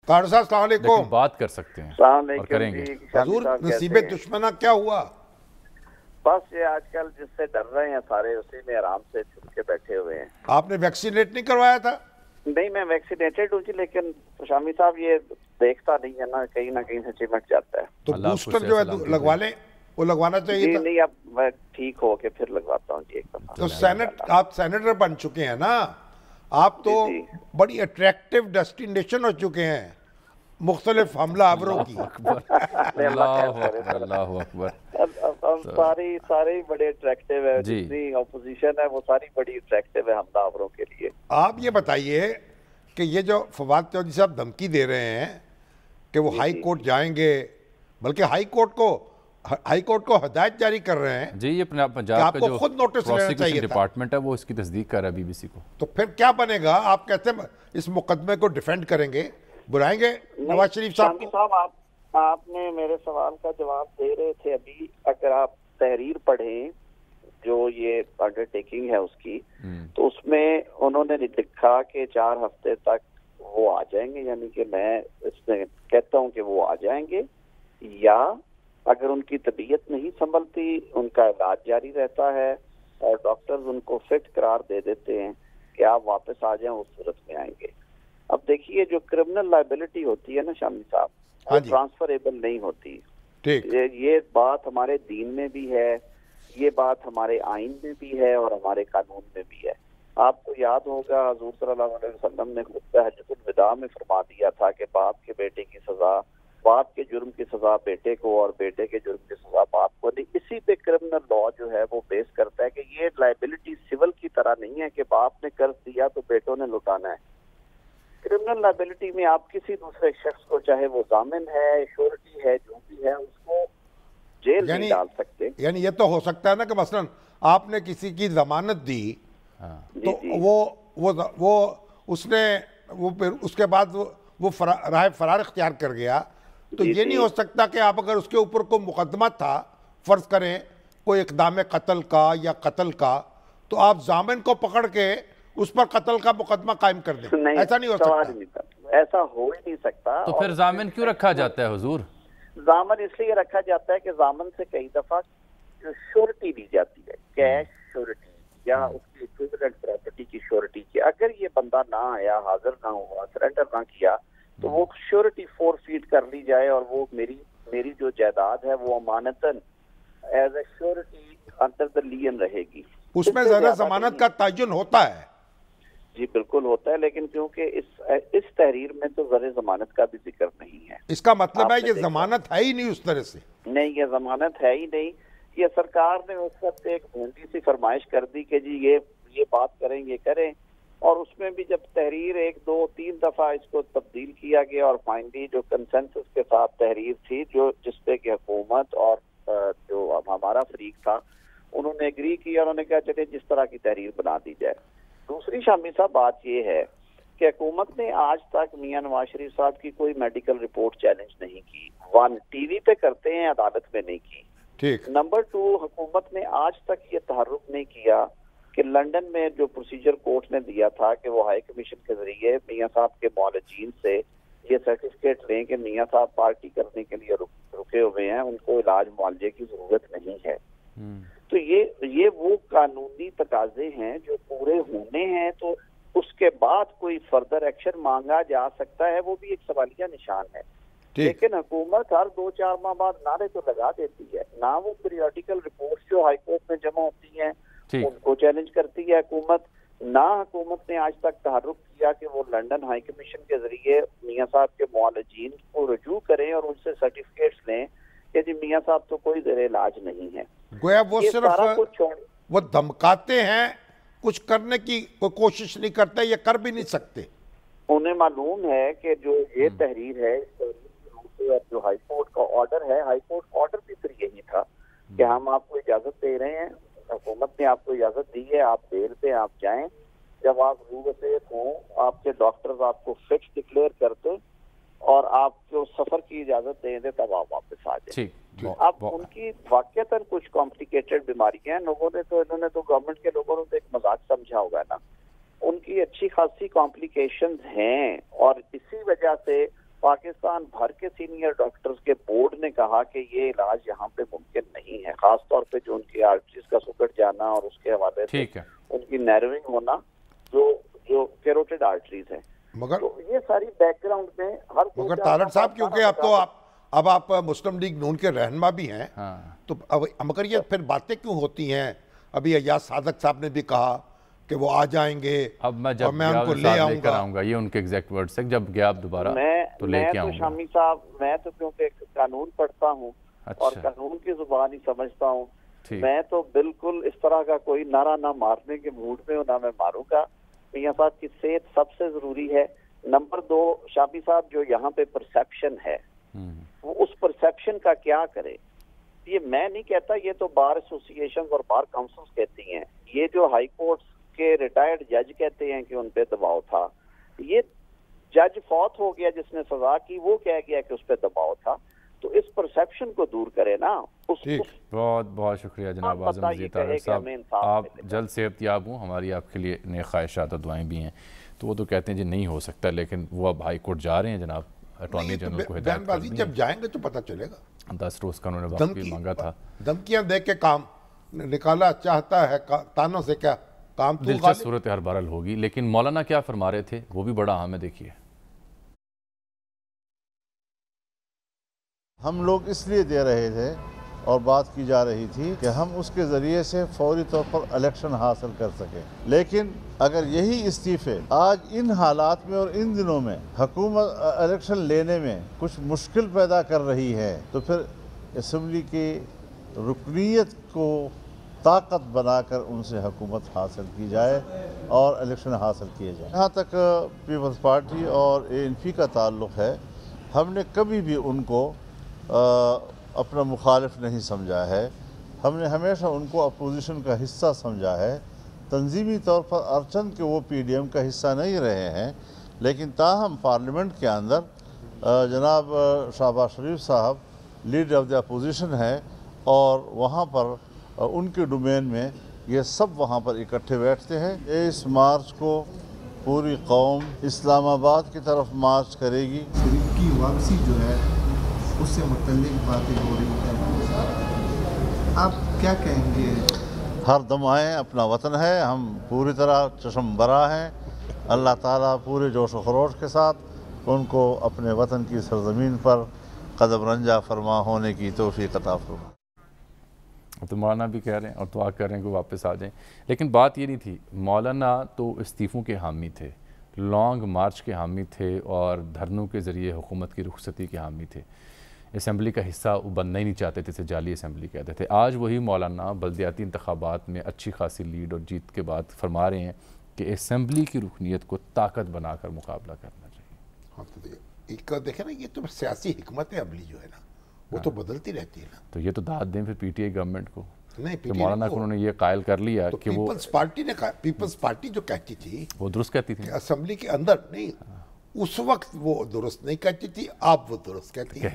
قاری صاحب السلام علیکم. لیکن بات کر سکتے ہیں السلام اور کریں گے. حضور نصیب دشمنہ کیا ہوا؟ بس یہ آج کل جس سے ڈر رہے ہیں سارے اسی میں آرام سے چھپ کے بیٹھے ہوئے ہیں. آپ نے ویکسینیٹ نہیں کروایا تھا؟ نہیں میں ویکسینیٹڈ ہوں جی، لیکن شامی صاحب یہ دیکھتا نہیں ہے نا کہیں سے چمٹ جاتا ہے. تو بوسٹر جو ہے لگوا لیں، وہ لگوانا چاہیے تھا. نہیں اب میں ٹھیک ہو کے پھر لگواتا ہوں جی ایک دفعہ. تو آپ سینیٹر بن چکے ہیں نا، آپ تو بڑی اٹریکٹیو ڈیسٹینیشن ہو چکے ہیں مختلف حملہ آوروں کی. اللہ اکبر. سارے بڑے اٹریکٹیو ہے، جتنی اپوزیشن ہے وہ ساری بڑی اٹریکٹیو ہے حملہ آوروں کے لیے. آپ یہ بتائیے کہ یہ جو فواد چودھری صاحب دھمکی دے رہے ہیں کہ وہ ہائی کورٹ جائیں گے، بلکہ ہائی کورٹ کو ہدایت جاری کر رہے ہیں جی، یہ پنجاب کا جو خود نوٹس لینا چاہیے تھا. ڈپارٹمنٹ ہے وہ اس کی تصدیق کر رہا ہے بی بی سی کو. تو پھر کیا بنے گا؟ آپ کہتے ہیں اس مقدمے کو ڈیفینڈ کریں گے، بلائیں گے نواز شریف صاحب کو؟ آپ نے میرے سوال کا جواب دے رہے تھے ابھی. اگر آپ تحریر پڑھیں جو یہ انڈر ٹیکنگ ہے اس کی، تو اس میں انہوں نے لکھا کہ 4 ہفتے تک وہ آ جائیں گے، یعنی کہ میں اس میں کہتا ہوں کہ وہ آ جائیں گے، یا اگر ان کی طبیعت نہیں سنبھلتی ان کا علاج جاری رہتا ہے اور ڈاکٹرز ان کو فٹ قرار دے دیتے ہیں کہ آپ واپس آ جائیں، اس صورت میں آئیں گے. اب دیکھیے جو کرمنل لائبلٹی ہوتی ہے نا شامی صاحب، وہ ٹرانسفریبل نہیں ہوتی. یہ بات ہمارے دین میں بھی ہے، یہ بات ہمارے آئین میں بھی ہے اور ہمارے قانون میں بھی ہے. آپ کو یاد ہوگا حضور صلی اللہ علیہ وسلم نے خطبہ حجۃ الوداع میں فرما دیا تھا کہ باپ کے بیٹے کی سزا، باپ کے جرم کی سزا بیٹے کو اور بیٹے کے جرم کی سزا باپ کو نہیں. اسی پہ کرمنل لا جو ہے وہ بیس کرتا ہے کہ یہ لائبلٹی سول کی طرح نہیں ہے کہ باپ نے قرض دیا تو بیٹوں نے لوٹانا ہے. کرمنل لائبلٹی میں آپ کسی دوسرے شخص کو، چاہے وہ ضامن ہے، شورٹی ہے، جو بھی ہے، اس کو جیل نہیں ڈال سکتے. یعنی یہ تو ہو سکتا ہے نا کہ مثلا آپ نے کسی کی ضمانت دی تو وہ اس نے پھر اس کے بعد وہ راہ فرار اختیار کر گیا، تو یہ نہیں ہو سکتا کہ آپ اگر اس کے اوپر کوئی مقدمہ تھا، فرض کریں کوئی اقدام قتل کا یا قتل کا، تو آپ ضامن کو پکڑ کے اس پر قتل کا مقدمہ قائم کر دیں؟ ایسا نہیں ہو سکتا. ایسا ہو ہی نہیں سکتا. تو پھر ضامن کیوں رکھا جاتا ہے حضور؟ ضامن اس لیے رکھا جاتا ہے کہ ضامن سے کئی دفعہ جو شورٹی دی جاتی ہے، کیش شورٹی یا اس کی ایکویولنٹ پراپرٹی کی شورٹی کی، اگر یہ بندہ نہ آیا، حاضر نہ ہوا، سرنڈر نہ کیا، تو وہ شورٹی فورفیٹ کر لی جائے اور وہ میری جو جائیداد ہے وہ امانتاً ایز اے شورٹی انڈر دا لین رہے گی. اس میں زیادہ ضمانت کا تعین ہوتا ہے. جی بالکل ہوتا ہے، لیکن کیونکہ اس تحریر میں تو زر ضمانت کا بھی ذکر نہیں ہے. اس کا مطلب ہے یہ ضمانت ہے ہی نہیں اس طرح سے. نہیں، یہ ضمانت ہے ہی نہیں. یہ سرکار نے اس وقت ایک بھونڈی سی فرمائش کر دی کہ جی یہ بات کریں گے کریں، اور اس میں بھی جب تحریر 1 2 3 دفعہ اس کو تبدیل کیا گیا اور فائنلی جو کنسنسس کے ساتھ تحریر تھی جس پہ کہ حکومت اور جو ہمارا فریق تھا انہوں نے ایگری کیا، انہوں نے کہا چلے جس طرح کی تحریر بنا دی جائے. دوسری شامی صاحب بات یہ ہے کہ حکومت نے آج تک میاں نواز شریف صاحب کی کوئی میڈیکل رپورٹ چیلنج نہیں کی. 1 ٹی وی پہ کرتے ہیں، عدالت میں نہیں کی. نمبر 2 حکومت نے آج تک یہ تحرک نہیں کیا کہ لنڈن میں جو پروسیجر کورٹ نے دیا تھا کہ وہ ہائی کمیشن کے ذریعے میاں صاحب کے معالجین سے یہ سرٹیفکیٹ لیں کہ میاں صاحب پارٹی کرنے کے لیے رکے ہوئے ہیں، ان کو علاج معالجے کی ضرورت نہیں ہے. تو یہ وہ قانونی تقاضے ہیں جو پورے ہونے ہیں، تو اس کے بعد کوئی فردر ایکشن مانگا جا سکتا ہے، وہ بھی ایک سوالیہ نشان ہے. لیکن حکومت ہر 2-4 ماہ بعد نعرے تو لگا دیتی ہے، نہ وہ پیریوڈیکل رپورٹس جو ہائی کورٹ میں جمع ہوتی ہیں ان کو چیلنج کرتی ہے حکومت، نہ حکومت نے آج تک تحرک کیا کہ وہ لنڈن ہائی کمیشن کے ذریعے میاں صاحب کے معالجین کو رجوع کریں اور ان سے سرٹیفکیٹس لیں کہ جی میاں صاحب تو کوئی زیر علاج نہیں ہے. گویا وہ صرف وہ دھمکاتے ہیں، کچھ کرنے کی کوئی کوشش نہیں کرتے، یہ کر بھی نہیں سکتے. انہیں معلوم ہے کہ جو یہ تحریر ہے، جو ہائی کورٹ کا آرڈر ہے، ہائی کورٹ کا آرڈر بھی پھر یہی تھا کہ ہم آپ کو اجازت دے رہے ہیں، حکومت نے آپ کو اجازت دی ہے، آپ بیل پہ آپ جائیں، جب آپ روح وسیعت ہوں آپ کے ڈاکٹرز آپ کو فکس ڈکلیئر کرتے اور آپ کو سفر کی اجازت دے دیں تب آپ واپس آ جائیں. اب ان کی واقعتاً کچھ کمپلیکیٹڈ بیماریاں ہیں، انہوں نے تو گورنمنٹ کے لوگوں نے تو ایک مذاق سمجھا ہوگا نا، ان کی اچھی خاصی کمپلیکیشنز ہیں اور اسی وجہ سے پاکستان بھر کے سینئر ڈاکٹرز کے بورڈ نے کہا کہ یہ علاج یہاں پہ ممکن نہیں ہے، خاص طور پہ جو ان کی آرٹریز کا سکڑ جانا اور اس کے حوالے سے ان کی نیروئنگ ہونا جو کیروٹڈ آرٹریز ہیں. مگر تو یہ ساری بیک گراؤنڈ میں مگر طارق صاحب کیونکہ اب آپ مسلم لیگ نون کے رہنما بھی ہیں تو مگر یہ پھر باتیں کیوں ہوتی ہیں؟ ابھی ایاز صادق صاحب نے بھی کہا کہ وہ آ جائیں گے، اب میں جب ان کو لے آؤں گا، یہ ان کے ایگزیکٹ ورڈ سے، جب گیا آپ دوبارہ تو لے کے آؤں گا. شامی صاحب میں تو کیونکہ قانون پڑھتا ہوں اور قانون کی زبان ہی سمجھتا ہوں، میں تو بالکل اس طرح کا کوئی نعرہ نہ مارنے کے موڈ میں ہوں، نہ میں ماروں گا. میاں صاحب کی صحت سب سے ضروری ہے. نمبر 2، شامی صاحب جو یہاں پہ پرسیپشن ہے وہ اس پرسیپشن کا کیا کرے. یہ میں نہیں کہتا، یہ تو بار ایسوسیشن اور بار کاؤنسلز کہتی ہیں. یہ جو ہائی کورٹس کے ریٹائرڈ جج کہتے ہیں کہ ان پہ دباؤ تھا. یہ جج فوت ہو گیا جس نے سزا کی، وہ کہہ گیا کہ اس پہ دباؤ تھا. تو اس پرسیپشن کو دور کرے نا. بہت بہت شکریہ جناب اعظم وزیر طارق صاحب، آپ جلد صحت یاب ہوں. ہماری آپ کے لیے نیک خواہشات اور دعائیں بھی ہیں. تو وہ تو کہتے ہیں جی نہیں ہو سکتا، لیکن وہ اب ہائی کورٹ جا رہے ہیں جناب، اٹارنی جنرل کو ہدایت کر دی ہے. جب جائیں گے تو پتہ چلے گا. 10 روز کا انہوں نے وقت بھی مانگا تھا. دھمکیاں دے کے کام نکالا چاہتا ہے، تانوں سے کیا کام. دلچسپ صورت ہر بہرحال ہوگی. لیکن مولانا کیا فرما رہے تھے وہ بھی بڑا اہم ہے. دیکھیے، ہم لوگ اس لیے دے رہے تھے اور بات کی جا رہی تھی کہ ہم اس کے ذریعے سے فوری طور پر الیکشن حاصل کر سکیں. لیکن اگر یہی استعفے آج ان حالات میں اور ان دنوں میں حکومت الیکشن لینے میں کچھ مشکل پیدا کر رہی ہے تو پھر اسمبلی کی رکنیت کو طاقت بنا کر ان سے حکومت حاصل کی جائے اور الیکشن حاصل کیے جائیں. جہاں تک پیپلز پارٹی اور ANP کا تعلق ہے، ہم نے کبھی بھی ان کو اپنا مخالف نہیں سمجھا ہے. ہم نے ہمیشہ ان کو اپوزیشن کا حصہ سمجھا ہے. تنظیمی طور پر ارچند کہ وہ PDM کا حصہ نہیں رہے ہیں، لیکن تاہم پارلیمنٹ کے اندر جناب شہباز شریف صاحب لیڈر آف دی اپوزیشن ہے اور وہاں پر ان کے ڈومین میں یہ سب وہاں پر اکٹھے بیٹھتے ہیں. اس مارچ کو پوری قوم اسلام آباد کی طرف مارچ کرے گی. شریف کی واپسی جو ہے اس سے متعلق باتیں ہو رہی ہیں، آپ کیا کہیں گے؟ ہر دم آئیں، اپنا وطن ہے، ہم پوری طرح چشم برا ہیں. اللہ تعالیٰ پورے جوش و خروش کے ساتھ ان کو اپنے وطن کی سرزمین پر قدم رنجہ فرما ہونے کی توفیق عطا فرما. تو مولانا بھی کہہ رہے ہیں اور دعا کر رہے ہیں کہ واپس آ جائیں. لیکن بات یہ نہیں تھی. مولانا تو استعفوں کے حامی تھے، لانگ مارچ کے حامی تھے اور دھرنوں کے ذریعے حکومت کی رخصتی کے حامی تھے. اسمبلی کا حصہ وہ بننا ہی نہیں چاہتے تھے، جعلی اسمبلی کہتے تھے. آج وہی مولانا بلدیاتی انتخابات میں اچھی خاصی لیڈ اور جیت کے بعد فرما رہے ہیں کہ اسمبلی کی رکنیت کو طاقت بنا کر مقابلہ کرنا چاہیے. ہاں تو ایک دیکھیں نا، یہ تو سیاسی حکمت عملی جو ہے نا وہ تو بدلتی رہتی ہے نا. تو یہ تو داد دیں پھر PTI گورنمنٹ کو نہیں، کہ مولانا کو انہوں نے یہ قائل کر لیا کہ وہ پیپلز پارٹی جو کہتی تھی وہ درست کہتی تھی. اسمبلی کے اندر نہیں، اس وقت وہ درست نہیں کہتی تھی، آپ وہ درست کہتی ہیں.